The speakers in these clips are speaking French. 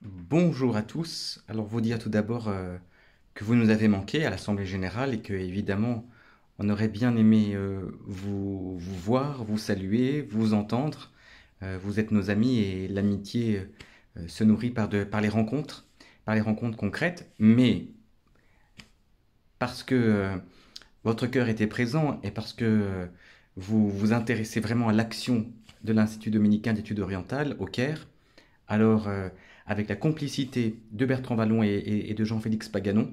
Bonjour à tous. Alors vous dire tout d'abord que vous nous avez manqué à l'Assemblée générale et que évidemment on aurait bien aimé vous voir, vous saluer, vous entendre. Vous êtes nos amis et l'amitié se nourrit par les rencontres concrètes, mais parce que votre cœur était présent et parce que vous vous intéressez vraiment à l'action de l'Institut dominicain d'études orientales au Caire. Alors, avec la complicité de Bertrand Vallon et de Jean-Félix Paganon,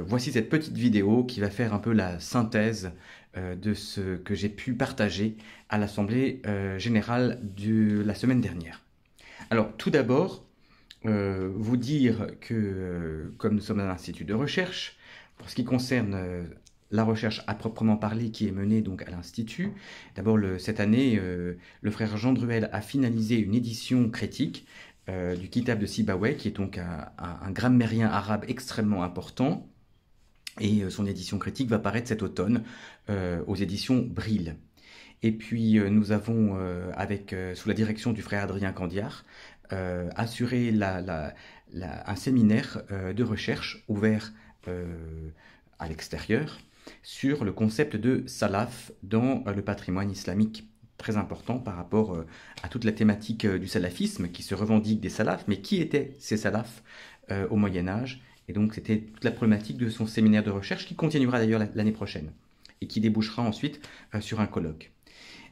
voici cette petite vidéo qui va faire un peu la synthèse de ce que j'ai pu partager à l'Assemblée générale de la semaine dernière. Alors, tout d'abord, vous dire que, comme nous sommes un institut de recherche, pour ce qui concerne la recherche à proprement parler qui est menée donc à l'Institut, d'abord cette année, le frère Jean Druel a finalisé une édition critique du Kitab de Sibawayh, qui est donc un grammairien arabe extrêmement important, et son édition critique va paraître cet automne aux éditions Brill. Et puis nous avons, sous la direction du frère Adrien Candiard, assuré un séminaire de recherche ouvert à l'extérieur sur le concept de salaf dans le patrimoine islamique. Très important par rapport à toute la thématique du salafisme qui se revendique des salafs, mais qui étaient ces salafs au Moyen-Âge. Et donc c'était toute la problématique de son séminaire de recherche qui continuera d'ailleurs l'année prochaine et qui débouchera ensuite sur un colloque.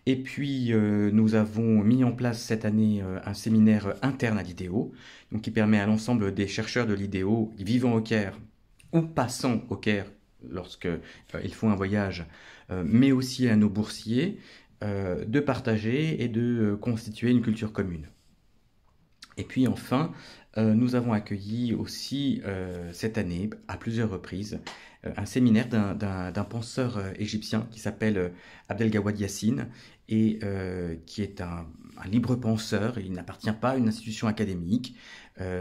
Et puis, nous avons mis en place cette année un séminaire interne à l'IDEO, donc qui permet à l'ensemble des chercheurs de l'IDEO vivant au Caire ou passant au Caire lorsque ils font un voyage, mais aussi à nos boursiers, de partager et de constituer une culture commune. Et puis enfin, nous avons accueilli aussi cette année, à plusieurs reprises, un séminaire d'un penseur égyptien qui s'appelle Abdelgawad Yassine et qui est un libre penseur. Il n'appartient pas à une institution académique,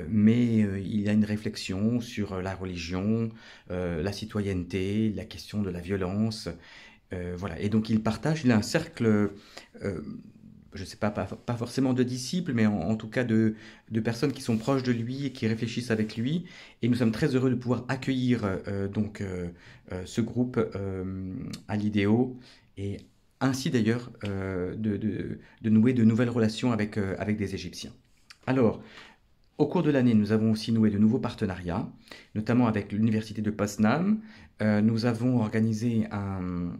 mais il a une réflexion sur la religion, la citoyenneté, la question de la violence. Voilà. Et donc il a un cercle je ne sais pas forcément de disciples, mais en tout cas de personnes qui sont proches de lui et qui réfléchissent avec lui. Et nous sommes très heureux de pouvoir accueillir ce groupe à l'IDEO et ainsi d'ailleurs de nouer de nouvelles relations avec des Égyptiens. Alors, au cours de l'année, nous avons aussi noué de nouveaux partenariats, notamment avec l'université de Poznań. Nous avons organisé un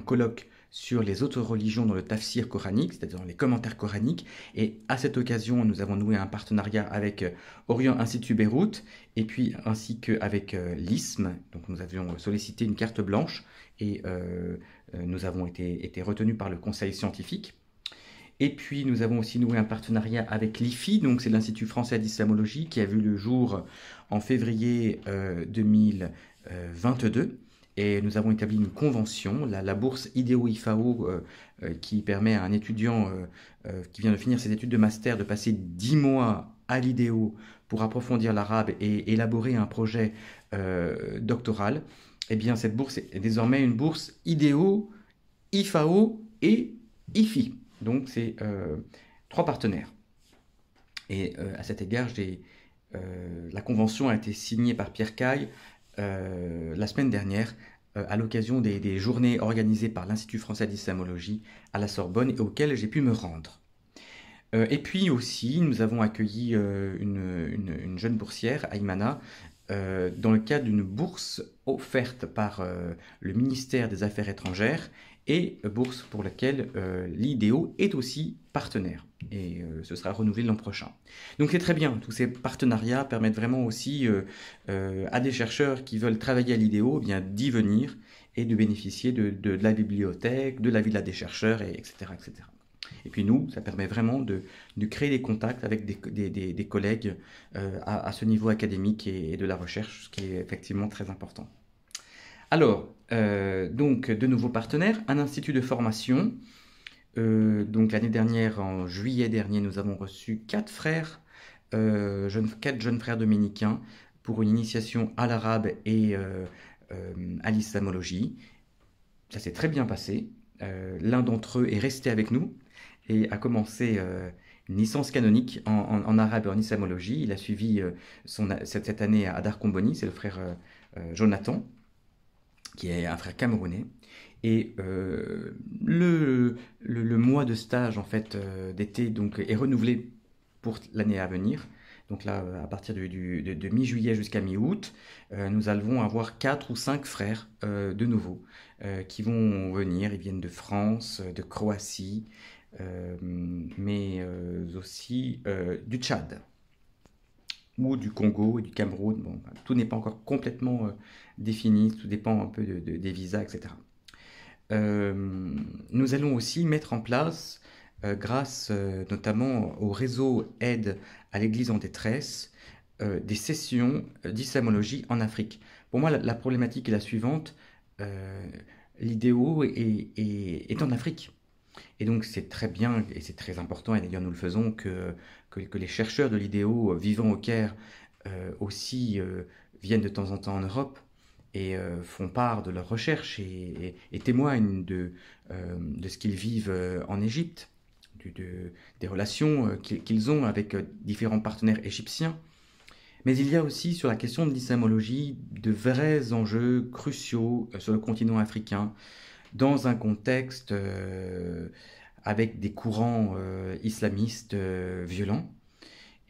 colloque sur les autres religions dans le tafsir coranique, c'est-à-dire dans les commentaires coraniques. Et à cette occasion, nous avons noué un partenariat avec Orient Institut Beyrouth, et puis ainsi qu'avec l'ISM. Donc nous avions sollicité une carte blanche, et nous avons été retenus par le conseil scientifique. Et puis nous avons aussi noué un partenariat avec l'IFI, donc c'est l'Institut français d'islamologie, qui a vu le jour en février 2022. Et nous avons établi une convention, la bourse IDEO-IFAO, qui permet à un étudiant qui vient de finir ses études de master de passer 10 mois à l'IDEO pour approfondir l'arabe et élaborer un projet doctoral. Eh bien, cette bourse est désormais une bourse IDEO, IFAO et IFI. Donc, c'est trois partenaires. Et à cet égard, la convention a été signée par Pierre Caille la semaine dernière à l'occasion des journées organisées par l'Institut français d'islamologie à la Sorbonne et auxquelles j'ai pu me rendre. Et puis aussi, nous avons accueilli une jeune boursière, Aymana, dans le cadre d'une bourse offerte par le ministère des Affaires étrangères et bourse pour laquelle l'IDEO est aussi partenaire. Et ce sera renouvelé l'an prochain. Donc c'est très bien, tous ces partenariats permettent vraiment aussi à des chercheurs qui veulent travailler à l'IDEO eh bien d'y venir et de bénéficier de la bibliothèque, de la villa des chercheurs, etc., etc. Et puis nous, ça permet vraiment de créer des contacts avec des collègues à ce niveau académique et de la recherche, ce qui est effectivement très important. Alors, donc de nouveaux partenaires, un institut de formation. Donc l'année dernière, en juillet dernier, nous avons reçu 4 jeunes frères dominicains pour une initiation à l'arabe et à l'islamologie. Ça s'est très bien passé. L'un d'entre eux est resté avec nous et a commencé une licence canonique en arabe et en islamologie. Il a suivi cette année à Darkomboni, c'est le frère Jonathan, qui est un frère camerounais. Et le mois de stage en fait d'été donc est renouvelé pour l'année à venir. Donc là, à partir de mi-juillet jusqu'à mi-août, nous allons avoir 4 ou 5 frères de nouveau qui vont venir. Ils viennent de France, de Croatie, mais aussi du Tchad ou du Congo et du Cameroun. Bon, tout n'est pas encore complètement défini, tout dépend un peu des visas, etc. Nous allons aussi mettre en place, grâce notamment au réseau Aide à l'Église en détresse, des sessions d'islamologie en Afrique. Pour moi, la problématique est la suivante. L'idéo est en Afrique. Et donc c'est très bien et c'est très important, et d'ailleurs nous le faisons, que les chercheurs de l'idéo vivant au Caire aussi viennent de temps en temps en Europe et font part de leurs recherches et témoignent de ce qu'ils vivent en Égypte, des relations qu'ils ont avec différents partenaires égyptiens. Mais il y a aussi sur la question de l'islamologie de vrais enjeux cruciaux sur le continent africain, dans un contexte avec des courants islamistes violents.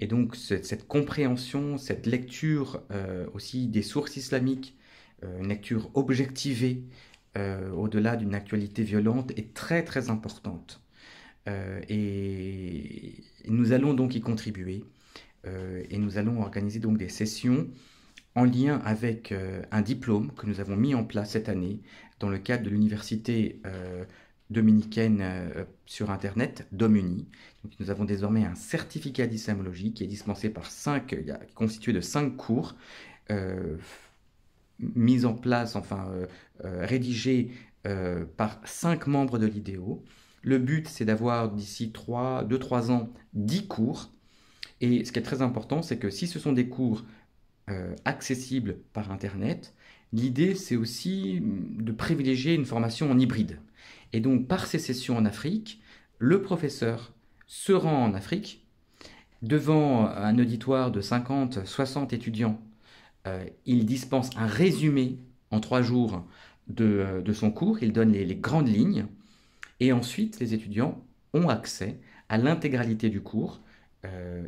Et donc cette compréhension, cette lecture aussi des sources islamiques, une lecture objectivée au-delà d'une actualité violente est très très importante. Et nous allons donc y contribuer et nous allons organiser donc des sessions en lien avec un diplôme que nous avons mis en place cette année dans le cadre de l'université dominicaine sur Internet, Domuni. Donc, nous avons désormais un certificat d'islamologie qui est dispensé par constitué de 5 cours mis en place, rédigés par 5 membres de l'IDEO. Le but, c'est d'avoir d'ici 2-3 ans 10 cours. Et ce qui est très important, c'est que si ce sont des cours accessibles par Internet, l'idée, c'est aussi de privilégier une formation en hybride. Et donc, par ces sessions en Afrique, le professeur se rend en Afrique devant un auditoire de 50-60 étudiants. Il dispense un résumé en 3 jours de son cours, il donne les grandes lignes, et ensuite les étudiants ont accès à l'intégralité du cours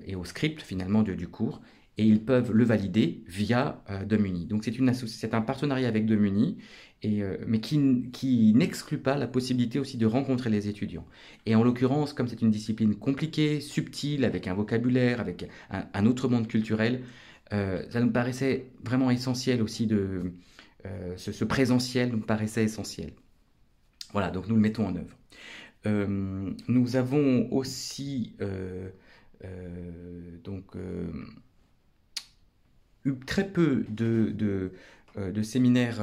et au script finalement du cours, et ils peuvent le valider via Domuni. Donc c'est un partenariat avec Domuni, mais qui n'exclut pas la possibilité aussi de rencontrer les étudiants. Et en l'occurrence, comme c'est une discipline compliquée, subtile, avec un vocabulaire, avec un autre monde culturel, ça nous paraissait vraiment essentiel aussi ce présentiel nous paraissait essentiel. Voilà, donc nous le mettons en œuvre. Nous avons aussi eu très peu de séminaires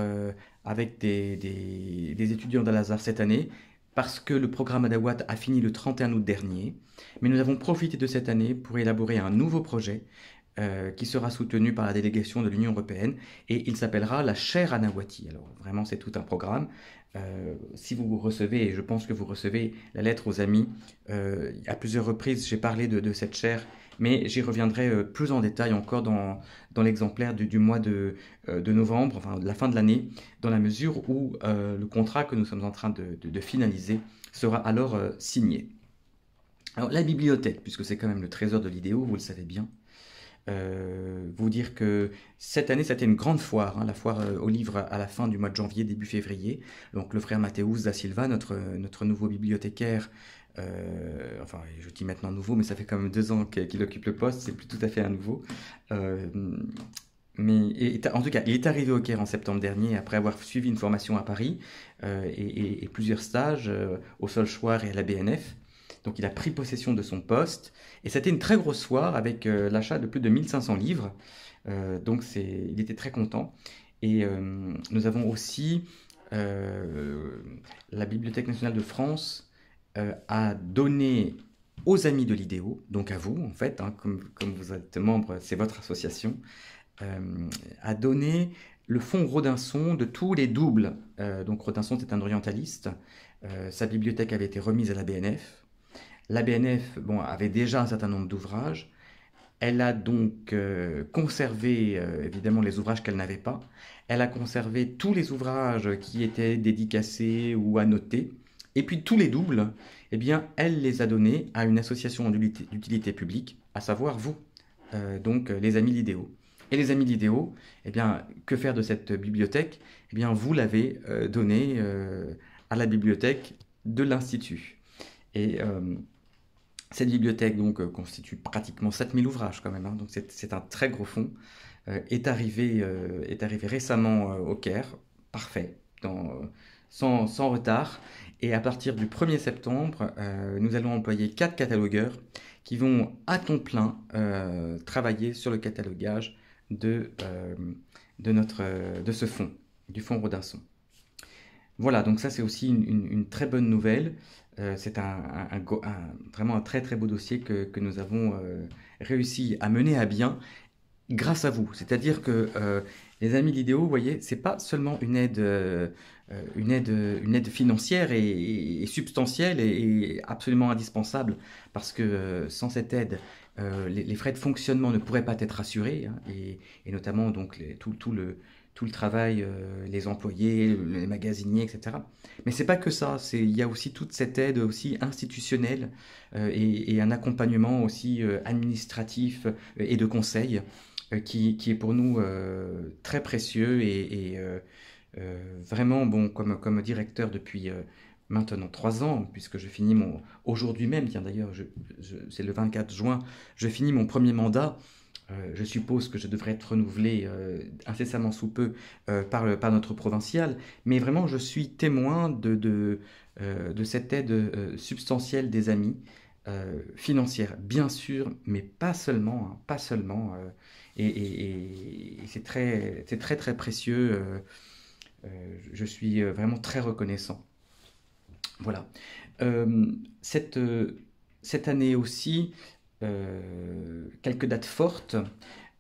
avec des étudiants d'Al-Azhar cette année, parce que le programme Adawat a fini le 31 août dernier. Mais nous avons profité de cette année pour élaborer un nouveau projet qui sera soutenu par la délégation de l'Union européenne, et il s'appellera la chaire Anawati. Alors vraiment, c'est tout un programme. Si vous recevez, et je pense que vous recevez la lettre aux amis, à plusieurs reprises j'ai parlé de cette chaire, mais j'y reviendrai plus en détail encore dans l'exemplaire du mois de novembre, enfin de la fin de l'année, dans la mesure où le contrat que nous sommes en train de finaliser sera alors signé. Alors la bibliothèque, puisque c'est quand même le trésor de l'IDEO, vous le savez bien, vous dire que cette année c'était une grande foire, la foire aux livres à la fin du mois de janvier, début février. Donc le frère Mathéus da Silva, notre nouveau bibliothécaire, je dis maintenant nouveau, mais ça fait quand même 2 ans qu'il occupe le poste, c'est plus tout à fait un nouveau. En tout cas, il est arrivé au Caire en septembre dernier après avoir suivi une formation à Paris et plusieurs stages au Solchoir et à la BNF. Donc il a pris possession de son poste, et c'était une très grosse foire avec l'achat de plus de 1500 livres. Donc il était très content. Et nous avons aussi la Bibliothèque nationale de France a donné aux amis de l'IDEO, donc à vous en fait, comme vous êtes membre, c'est votre association, a donné le fonds Rodinson de tous les doubles. Donc Rodinson c'est un orientaliste, sa bibliothèque avait été remise à la BNF. La BNF, bon, avait déjà un certain nombre d'ouvrages. Elle a donc conservé évidemment les ouvrages qu'elle n'avait pas. Elle a conservé tous les ouvrages qui étaient dédicacés ou annotés. Et puis tous les doubles, eh bien, elle les a donnés à une association d'utilité publique, à savoir vous, donc les Amis Lidéo. Et les Amis Lidéo, eh bien, que faire de cette bibliothèque? Eh bien, vous l'avez donnée à la bibliothèque de l'Institut. Et cette bibliothèque donc, constitue pratiquement 7000 ouvrages quand même, hein, donc c'est un très gros fonds, est arrivé récemment au Caire, parfait, sans retard. Et à partir du 1er septembre, nous allons employer 4 catalogueurs qui vont à temps plein travailler sur le catalogage de, euh, de ce fonds, du fonds Rodinson. Voilà, donc ça c'est aussi une très bonne nouvelle. C'est vraiment un très très beau dossier que nous avons réussi à mener à bien grâce à vous. C'est-à-dire que les amis Lidéo, vous voyez, c'est pas seulement une aide financière et substantielle et absolument indispensable, parce que sans cette aide, les frais de fonctionnement ne pourraient pas être assurés, hein, et notamment donc tout le travail, les employés, les magasiniers, etc. Mais c'est pas que ça, il y a aussi toute cette aide aussi institutionnelle et un accompagnement aussi administratif et de conseil qui est pour nous très précieux vraiment, bon, comme directeur depuis maintenant 3 ans, puisque je finis aujourd'hui même, tiens d'ailleurs, c'est le 24 juin, je finis mon premier mandat. Je suppose que je devrais être renouvelé incessamment sous peu par notre provincial, mais vraiment je suis témoin de cette aide substantielle des amis, financière bien sûr, mais pas seulement, hein, pas seulement, et c'est très très précieux. Je suis vraiment très reconnaissant. Voilà. Euh, cette, euh, cette année aussi, quelques dates fortes.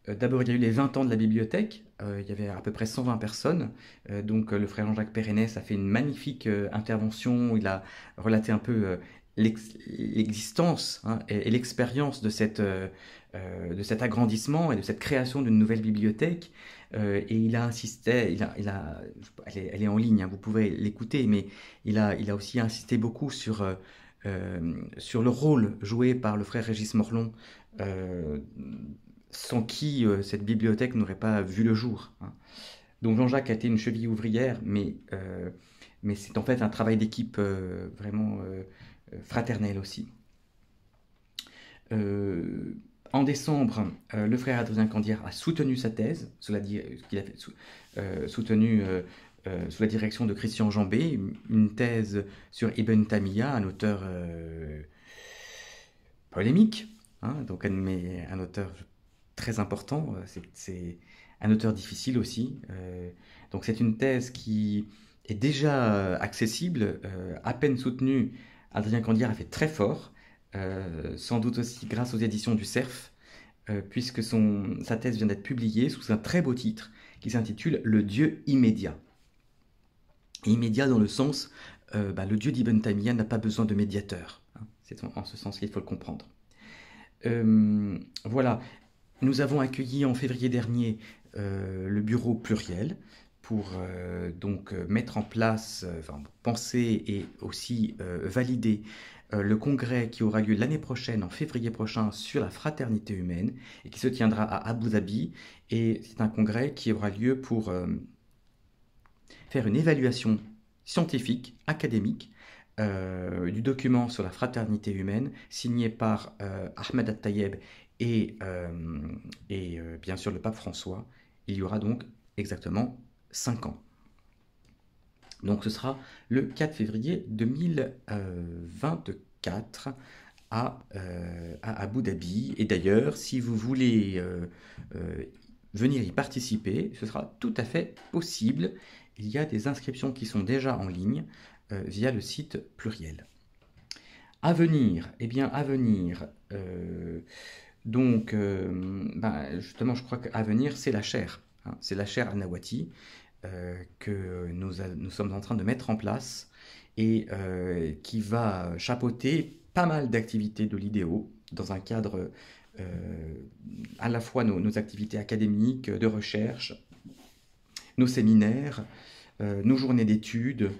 D'abord, il y a eu les 20 ans de la bibliothèque. Il y avait à peu près 120 personnes. Donc, le frère Jean-Jacques Pérennes a fait une magnifique intervention. Il a relaté un peu l'existence, hein, et l'expérience de cet agrandissement et de cette création d'une nouvelle bibliothèque. Et il a insisté, elle est en ligne, hein, vous pouvez l'écouter, mais il a aussi insisté beaucoup sur le rôle joué par le frère Régis Morlon, euh, sans qui cette bibliothèque n'aurait pas vu le jour, hein. Donc Jean-Jacques a été une cheville ouvrière, mais c'est en fait un travail d'équipe vraiment fraternel aussi. Euh, En décembre, le frère Adrien Candière a soutenu sa thèse, cela dit, qu'il a fait, soutenu sous la direction de Christian Jambé, une thèse sur Ibn Tamiya, un auteur polémique, hein, donc un auteur très important, c'est un auteur difficile aussi. Donc c'est une thèse qui est déjà accessible, à peine soutenue. Adrien Candière a fait très fort, sans doute aussi grâce aux éditions du Cerf, puisque sa thèse vient d'être publiée sous un très beau titre qui s'intitule Le Dieu immédiat. Et immédiat dans le sens, le Dieu d'Ibn Taymiyyah n'a pas besoin de médiateur, hein. C'est en ce sens qu'il faut le comprendre. Voilà, nous avons accueilli en février dernier le bureau pluriel pour donc mettre en place, enfin, penser et aussi valider le congrès qui aura lieu l'année prochaine, en février prochain, sur la fraternité humaine et qui se tiendra à Abu Dhabi. Et c'est un congrès qui aura lieu pour faire une évaluation scientifique, académique, du document sur la fraternité humaine signé par Ahmed At-Tayeb et bien sûr le pape François. Il y aura donc exactement 5 ans. Donc ce sera le 4 février 2024 à Abu Dhabi. Et d'ailleurs, si vous voulez venir y participer, ce sera tout à fait possible. Il y a des inscriptions qui sont déjà en ligne via le site pluriel. À venir, eh bien à venir, donc justement je crois qu'à venir c'est la chaire, hein, c'est la chaire Al-Nawati que nous sommes en train de mettre en place et qui va chapeauter pas mal d'activités de l'IDEO dans un cadre à la fois nos activités académiques, de recherche, nos séminaires, nos journées d'études,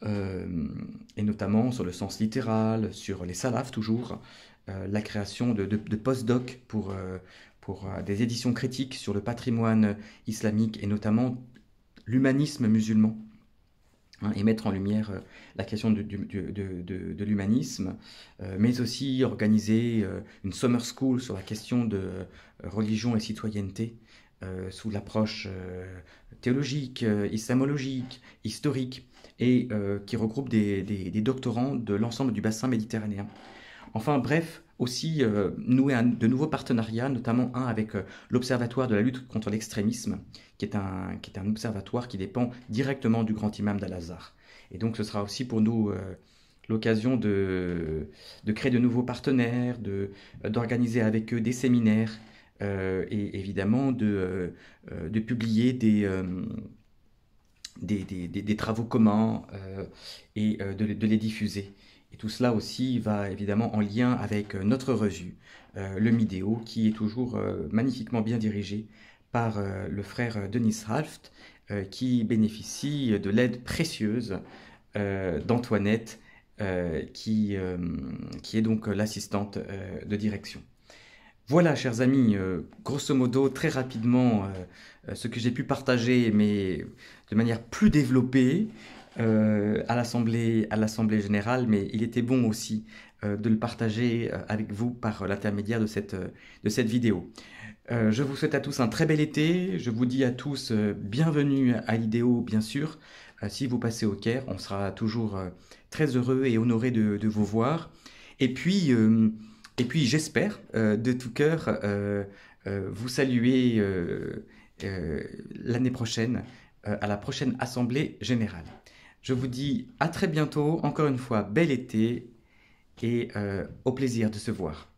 et notamment sur le sens littéral, sur les salafs toujours, la création de post-doc pour des éditions critiques sur le patrimoine islamique et notamment l'humanisme musulman, hein, et mettre en lumière la question de l'humanisme, mais aussi organiser une summer school sur la question de religion et citoyenneté, sous l'approche théologique, islamologique, historique, et qui regroupe des doctorants de l'ensemble du bassin méditerranéen. Enfin bref, aussi nouer de nouveaux partenariats, notamment un avec l'Observatoire de la lutte contre l'extrémisme, qui est un observatoire qui dépend directement du grand imam d'Al-Azhar. Et donc ce sera aussi pour nous l'occasion de créer de nouveaux partenaires, d'organiser avec eux des séminaires, et évidemment de publier des travaux communs, et de les diffuser. Et tout cela aussi va évidemment en lien avec notre revue, le Midéo, qui est toujours magnifiquement bien dirigé par le frère Denis Halft, qui bénéficie de l'aide précieuse d'Antoinette, qui est donc l'assistante de direction. Voilà, chers amis, grosso modo, très rapidement, ce que j'ai pu partager, mais de manière plus développée, à l'Assemblée générale, mais il était bon aussi de le partager avec vous par l'intermédiaire de cette vidéo. Je vous souhaite à tous un très bel été, je vous dis à tous bienvenue à l'IDEO, bien sûr. Si vous passez au Caire, on sera toujours très heureux et honoré de vous voir. Et puis, j'espère de tout cœur vous saluer l'année prochaine, à la prochaine Assemblée générale. Je vous dis à très bientôt, encore une fois, bel été et au plaisir de se voir.